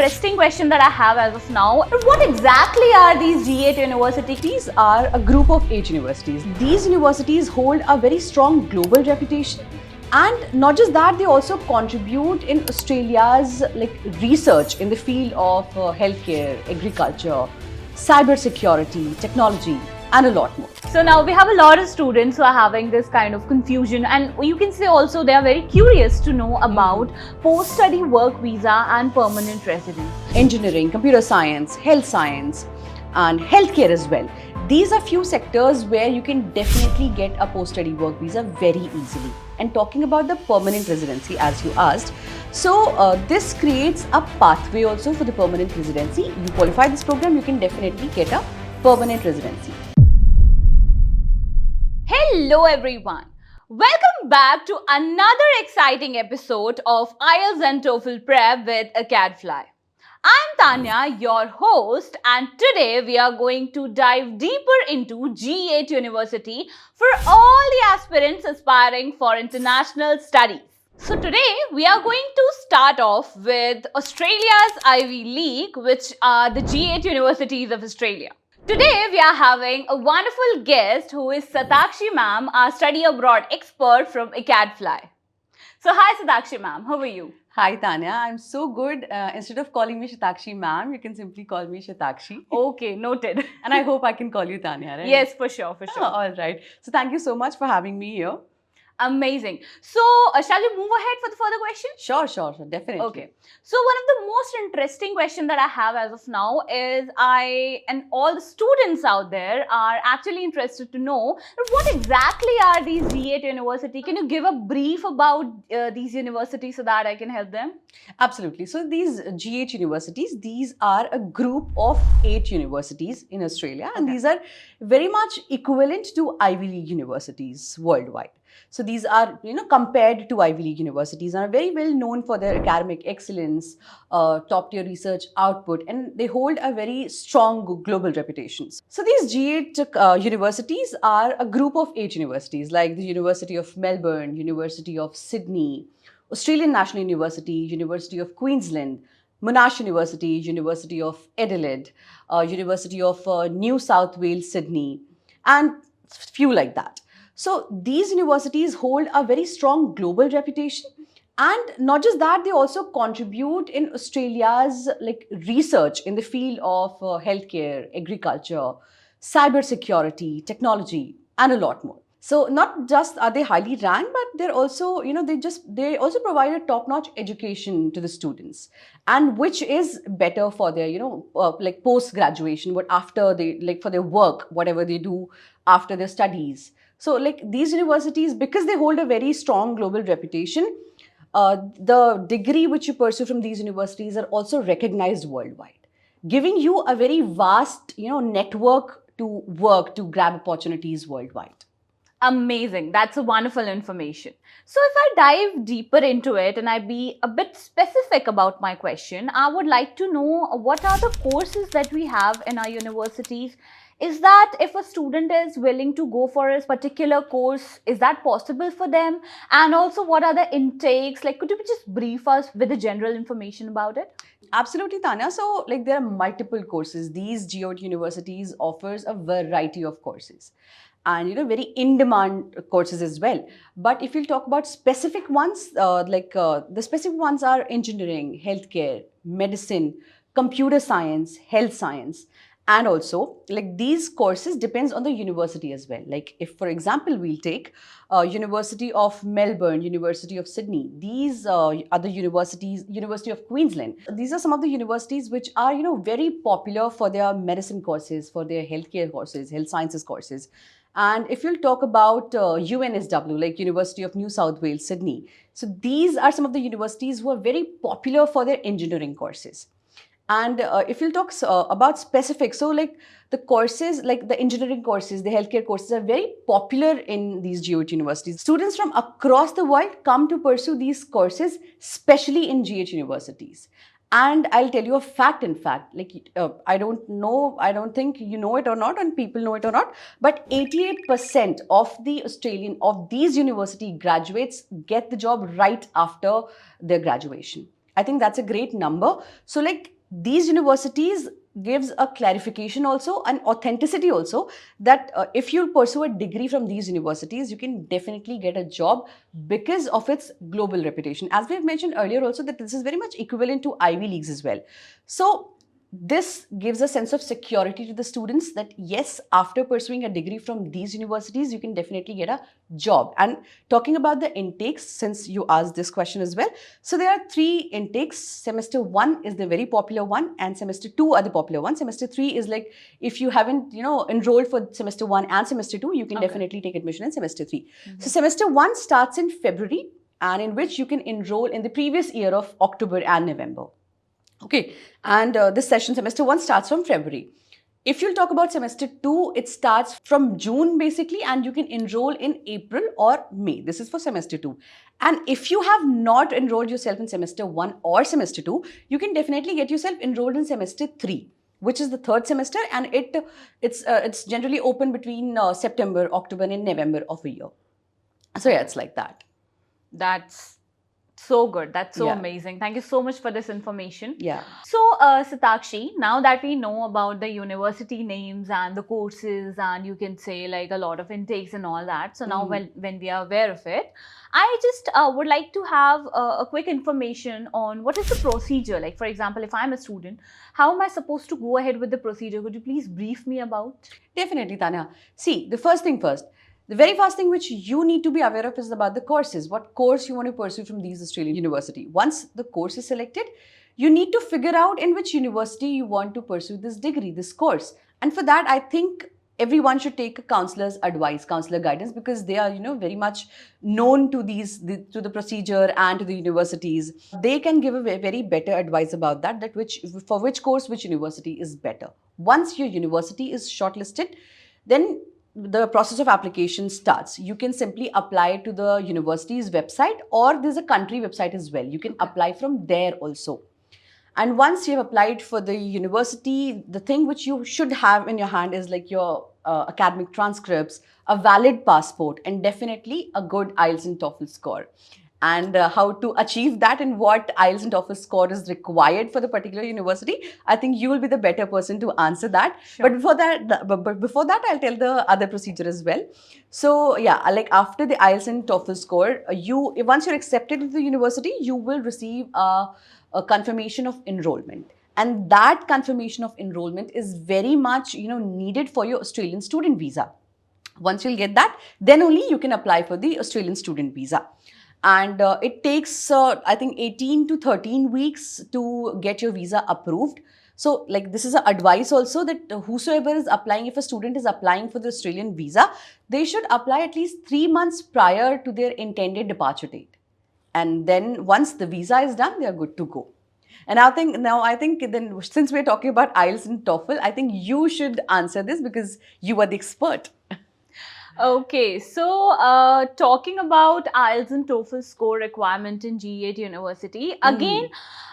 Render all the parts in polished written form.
interesting question that I have as of now. What exactly are these G8 universities? These are a group of 8 universities. These universities hold a very strong global reputation. And not just that, they also contribute in Australia's research in the field of healthcare, agriculture, cybersecurity, technology, and a lot more. So now we have a lot of students who are having this kind of confusion, and you can say also they are very curious to know about post-study work visa and permanent residence. Engineering, computer science, health science, and healthcare as well. These are few sectors where you can definitely get a post-study work visa very easily. And talking about the permanent residency, as you asked, so this creates a pathway also for the permanent residency. You qualify this program, you can definitely get a permanent residency. Hello everyone. Welcome back to another exciting episode of IELTS and TOEFL Prep with Acadfly. I'm Tanya, your host, and today we are going to dive deeper into G8 University for all the aspirants aspiring for international studies. So today we are going to start off with Australia's Ivy League, which are the G8 Universities of Australia. Today we are having a wonderful guest who is Satakshi ma'am, our study abroad expert from Acadfly. So hi Satakshi ma'am, how are you? Hi Tanya, I'm so good. Instead of calling me Shatakshi ma'am, you can simply call me Shatakshi. Okay, noted. And I hope I can call you Tanya, right? Yes, for sure, for sure. All right. So thank you so much for having me here. Amazing. So, shall we move ahead for the further question? Sure, definitely. Okay. So, one of the most interesting question that I have as of now is I and all the students out there are actually interested to know what exactly are these G8 university? Can you give a brief about these universities so that I can help them? Absolutely. So these G8 universities, these are a group of 8 universities in Australia, and these are very much equivalent to Ivy League universities worldwide. So these are, compared to Ivy League universities, and are very well known for their academic excellence, top tier research output, and they hold a very strong global reputation. So these G8 universities are a group of 8 universities, like the University of Melbourne, University of Sydney, Australian National University, University of Queensland, Monash University, University of Adelaide, University of New South Wales, Sydney, and few like that. So these universities hold a very strong global reputation. And not just that, they also contribute in Australia's research in the field of healthcare, agriculture, cybersecurity, technology, and a lot more. So not just are they highly ranked, but they're also, they also provide a top-notch education to the students, and which is better for their, post-graduation, but after they, for their work, whatever they do after their studies. So these universities, because they hold a very strong global reputation, the degree which you pursue from these universities are also recognized worldwide, giving you a very vast, network to work to grab opportunities worldwide. Amazing. That's a wonderful information. So if I dive deeper into it and I be a bit specific about my question, I would like to know what are the courses that we have in our universities. Is that if a student is willing to go for a particular course, is that possible for them? And also what are the intakes? Could you just brief us with the general information about it? Absolutely, Tanya. So there are multiple courses. These G8 universities offers a variety of courses, and very in-demand courses as well. But if you'll talk about specific ones, the specific ones are engineering, healthcare, medicine, computer science, health science. And also, these courses depends on the university as well. If, for example, we'll take University of Melbourne, University of Sydney, these other universities, University of Queensland. These are some of the universities which are, very popular for their medicine courses, for their healthcare courses, health sciences courses. And if you'll talk about UNSW, like University of New South Wales, Sydney. So these are some of the universities who are very popular for their engineering courses. And if you'll talk about specifics, so the courses, the engineering courses, the healthcare courses are very popular in these G8 universities. Students from across the world come to pursue these courses, especially in G8 universities. And I'll tell you a fact, in fact, I don't think you know it or not, and people know it or not, but 88% of these university graduates get the job right after their graduation. I think that's a great number. So like these universities gives a clarification also and authenticity also that if you pursue a degree from these universities, you can definitely get a job because of its global reputation. As we have mentioned earlier also that this is very much equivalent to Ivy Leagues as well. So this gives a sense of security to the students that yes, after pursuing a degree from these universities, you can definitely get a job. And talking about the intakes, since you asked this question as well, so there are three intakes. Semester 1 is the very popular one, and semester 2 are the popular ones. Semester 3 is like if you haven't, enrolled for semester 1 and semester 2, you can Okay. definitely take admission in semester 3. So semester 1 starts in February, and in which you can enroll in the previous year of October and November. Okay, and this session, semester 1 starts from February. If you'll talk about semester 2, it starts from June basically, and you can enroll in April or May. This is for semester 2. And if you have not enrolled yourself in semester 1 or semester 2, you can definitely get yourself enrolled in semester 3, which is the third semester, and it's generally open between September, October, and November of a year. So yeah, it's like that. That's so good. That's so Yeah. amazing. Thank you so much for this information. Yeah. So, Satakshi, now that we know about the university names and the courses, and you can say like a lot of intakes and all that. So now, when we are aware of it, I just would like to have a quick information on what is the procedure. Like, for example, if I'm a student, how am I supposed to go ahead with the procedure? Could you please brief me about? Definitely, Tanya. See, the first thing first. The very first thing which you need to be aware of is about the courses. What course you want to pursue from these Australian university. Once the course is selected, you need to figure out in which university you want to pursue this degree, this course. And for that, I think everyone should take a counselor's advice, counselor guidance, because they are, very much known to to the procedure and to the universities. They can give a very better advice about that for which course, which university is better. Once your university is shortlisted, then the process of application starts. You can simply apply to the university's website, or there's a country website as well. You can apply from there also. And once you've applied for the university, the thing which you should have in your hand is like your academic transcripts, a valid passport, and definitely a good IELTS and TOEFL score. And how to achieve that and what IELTS and TOEFL score is required for the particular university, I think you will be the better person to answer that. Sure. But before that, I'll tell the other procedure as well. So yeah, like after the IELTS and TOEFL score, once you're accepted into the university, you will receive a confirmation of enrollment. And that confirmation of enrollment is very much needed for your Australian student visa. Once you'll get that, then only you can apply for the Australian student visa. And it takes, I think, 18 to 13 weeks to get your visa approved. So, like, this is an advice also that whosoever is applying, if a student is applying for the Australian visa, they should apply at least 3 months prior to their intended departure date. And then once the visa is done, they are good to go. And I think then since we're talking about IELTS and TOEFL, I think you should answer this because you are the expert. Okay, so talking about IELTS and TOEFL score requirement in G8 University, again,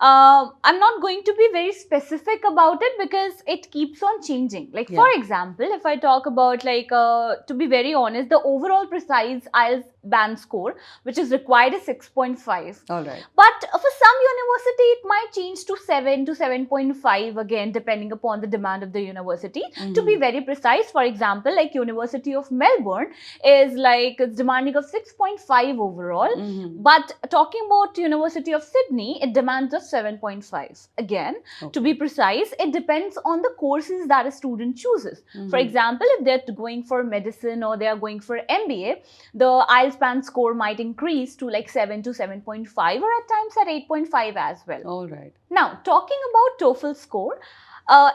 I'm not going to be very specific about it because it keeps on changing. Like, for example, if I talk about, like, to be very honest, the overall precise IELTS band score, which is required, is 6.5. All right. But for some university, it might change to 7 to 7.5 again, depending upon the demand of the university. To be very precise, for example, like University of Melbourne is like, it's demanding of 6.5 overall. But talking about University of Sydney, it demands of 7.5. Again, to be precise, it depends on the courses that a student chooses. For example, if they're going for medicine or they are going for MBA, the IELTS band score might increase to like 7 to 7.5 or at times at 8.5 as well. All right. Now, talking about TOEFL score,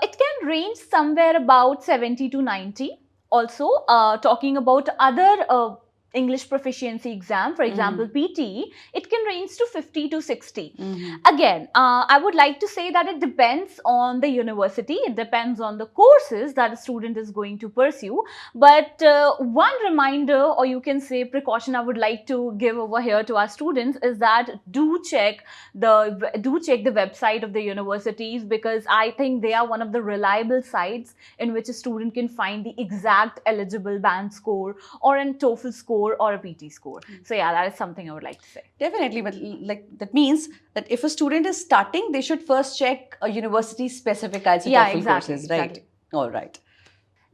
it can range somewhere about 70 to 90. Also, talking about other English proficiency exam, for example, PTE, it can range to 50 to 60. Again, I would like to say that it depends on the university, it depends on the courses that a student is going to pursue. But one reminder, or you can say precaution, I would like to give over here to our students is that do check the website of the universities, because I think they are one of the reliable sites in which a student can find the exact eligible band score or an TOEFL score score or a PT score. So yeah, that is something I would like to say. Definitely, but like that means that if a student is starting, they should first check a university specific IELTS and Yeah, TOEFL exactly, courses, right? exactly. All right.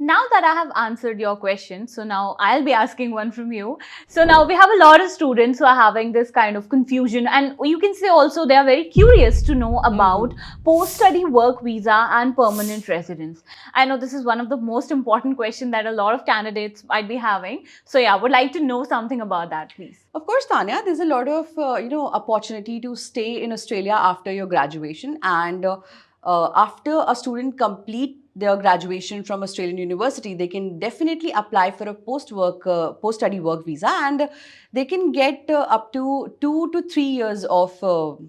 Now that I have answered your question, so now I'll be asking one from you. So now we have a lot of students who are having this kind of confusion, and you can say also they are very curious to know about post-study work visa and permanent residence. I know this is one of the most important questions that a lot of candidates might be having. So yeah, I would like to know something about that, please. Of course, Tanya, there's a lot of opportunity to stay in Australia after your graduation, and after a student complete their graduation from Australian university, they can definitely apply for a post-study work visa, and they can get up to 2 to 3 years of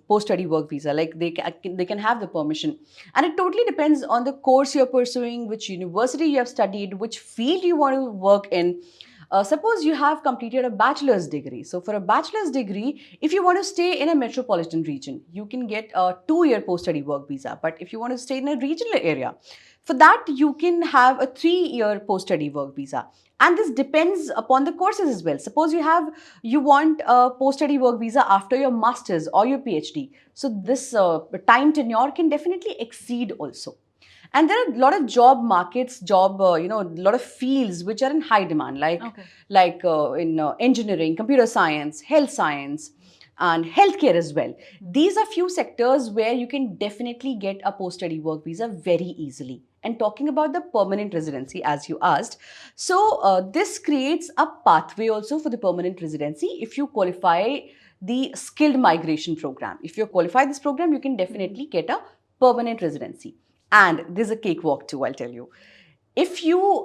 post-study work visa. Like they can have the permission, and it totally depends on the course you're pursuing, which university you have studied, which field you want to work in. Suppose you have completed a bachelor's degree. So for a bachelor's degree, if you want to stay in a metropolitan region, you can get a 2-year post-study work visa. But if you want to stay in a regional area, for that you can have a 3-year post-study work visa. And this depends upon the courses as well. Suppose you want a post-study work visa after your master's or your PhD. So this time tenure can definitely exceed also. And there are a lot of job markets, a lot of fields which are in high demand, like in engineering, computer science, health science, and healthcare as well. These are few sectors where you can definitely get a post-study work visa very easily. And talking about the permanent residency, as you asked, so this creates a pathway also for the permanent residency if you qualify the skilled migration program. If you qualify this program, you can definitely get a permanent residency. And there's a cakewalk too, I'll tell you. If you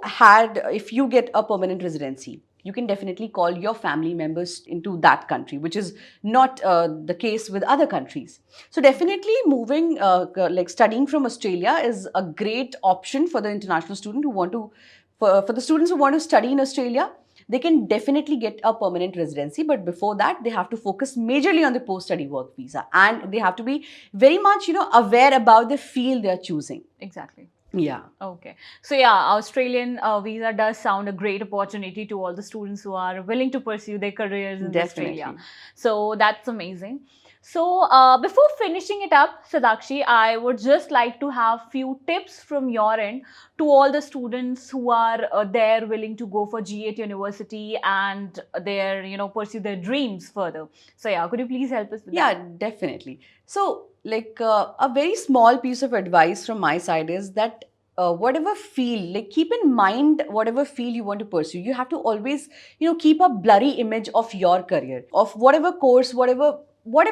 get a permanent residency, you can definitely call your family members into that country, which is not the case with other countries. So definitely moving, studying from Australia is a great option for the international student who want to, for the students who want to study in Australia. They can definitely get a permanent residency, but before that, they have to focus majorly on the post-study work visa, and they have to be very much, aware about the field they are choosing. Exactly. Yeah. Okay. So yeah, Australian visa does sound a great opportunity to all the students who are willing to pursue their careers in Definitely. Australia. So that's amazing. So before finishing it up, Sadakshi, I would just like to have few tips from your end to all the students who are there willing to go for G8 University and pursue their dreams further. So yeah, could you please help us with that? Yeah, definitely. So, a very small piece of advice from my side is that whatever field, keep in mind whatever field you want to pursue. You have to always, keep a blurry image of your career, of whatever course, whatever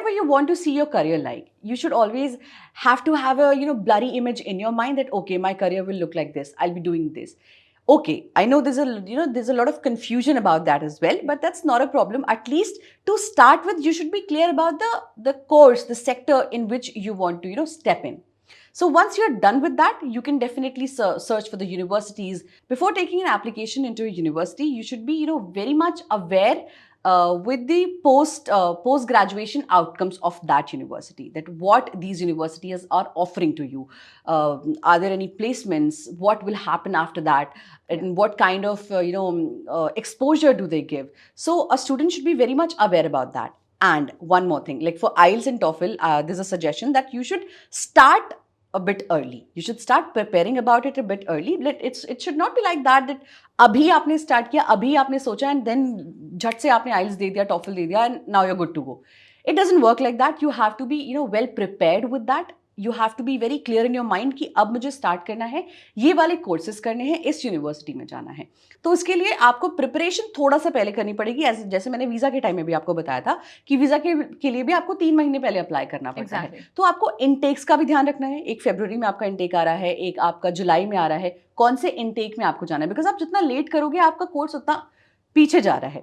you want to see your career like. You should always have to have a, blurry image in your mind that, okay, my career will look like this. I'll be doing this. Okay, I know there's a lot of confusion about that as well, but that's not a problem. At least to start with, you should be clear about the course, the sector in which you want to, step in. So once you're done with that, you can definitely search for the universities. Before taking an application into a university, you should be, very much aware with the post-graduation outcomes of that university, that what these universities are offering to you. Are there any placements? What will happen after that? And what kind of exposure do they give? So a student should be very much aware about that. And one more thing, like for IELTS and TOEFL, there's a suggestion that you should start a bit early. You should start preparing about it a bit early. It should not be like that अभी आपने start किया, अभी आपने सोचा and then झट से आपने IELTS दे दिया, TOEFL दे दिया and now you're good to go. It doesn't work like that. You have to be, well prepared with that. You have to be very clear in your mind कि अब मुझे start करना है, ये वाले courses करने हैं, इस university में जाना है. तो उसके लिए आपको preparation थोड़ा सा पहले करनी पड़ेगी. जैसे मैंने वीज़ा के टाइम में भी आपको बताया था कि वीज़ा के लिए भी आपको 3 महीने पहले अप्लाई करना पड़ता है. तो आपको intakes का भी ध्यान रखना है. एक फरवरी में आपका intake आ रहा है, एक आपका जुलाई में आ रहा है. कौन से intake में आपको जाना है? बिकॉज आप जितना लेट करोगे आपका कोर्स उतना पीछे जा रहा है.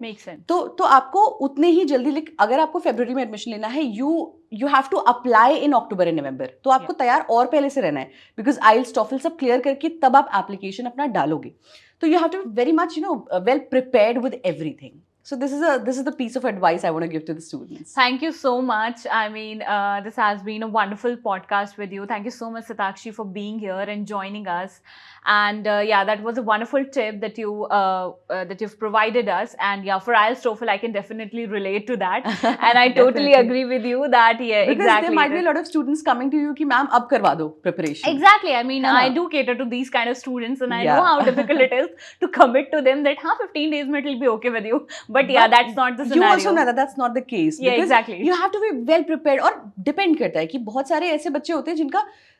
तो आपको उतने ही जल्दी, अगर आपको फरवरी में एडमिशन लेना है, you have to apply in October and November. तो आपको तैयार और पहले से रहना है, बिकॉज आइल्स टॉफल सब क्लियर करके तब आप एप्लीकेशन अपना डालोगे. तो you have to very much well prepared with everything. So this is the piece of advice I want to give to the students. Thank you so much. I mean, this has been a wonderful podcast with you. Thank you so much, Satakshi, for being here and joining us. And yeah, that was a wonderful tip that you've provided us. And yeah, for IELTS TOEFL, I can definitely relate to that. And I totally Definitely. agree with you that yeah, Because exactly. there might be a lot of students coming to you कि ma'am अब करवा दो preparation. Exactly. I mean, है ना? I do cater to these kind of students, and I Yeah. know how difficult it is to commit to them that 15 days में it'll be okay with you. But yeah, But that's not the You scenario. also know that that's not the case. Yeah, because exactly. You have to be well prepared. और depend करता है कि बहुत सारे ऐसे बच्चे होते हैं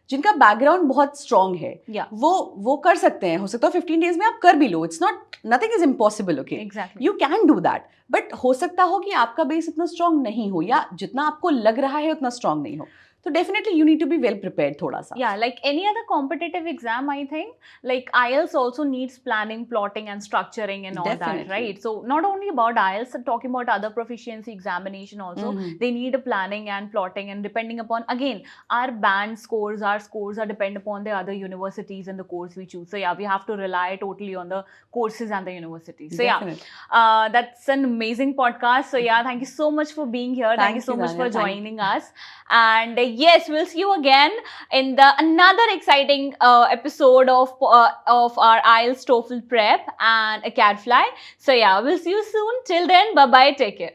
जिनका बैकग्राउंड बहुत स्ट्रांग है. Yeah. वो कर सकते हैं. हो सकता है 15 डेज में आप कर भी लो. It's not, nothing is impossible, okay? Exactly. You can do that. But हो सकता हो कि आपका बेस इतना स्ट्रांग नहीं हो या जितना आपको लग रहा है उतना स्ट्रांग नहीं हो. So definitely you need to be well prepared थोड़ा सा. Yeah, like any other competitive exam, I think, like IELTS also needs planning, plotting, and structuring and all Definitely. that, right? So not only about IELTS, talking about other proficiency examination also, Mhm. they need a planning and plotting, and depending upon, again, our band scores, our scores are depend upon the other universities and the course we choose. So yeah, we have to rely totally on the courses and the universities. So Definitely. yeah, that's an amazing podcast. So yeah, thank you so much for being here. Thank you so much Tanya. for joining us. And yes, we'll see you again in the another exciting episode of our IELTS TOEFL prep and a CADFly. So yeah, we'll see you soon. Till then, bye bye. Take care.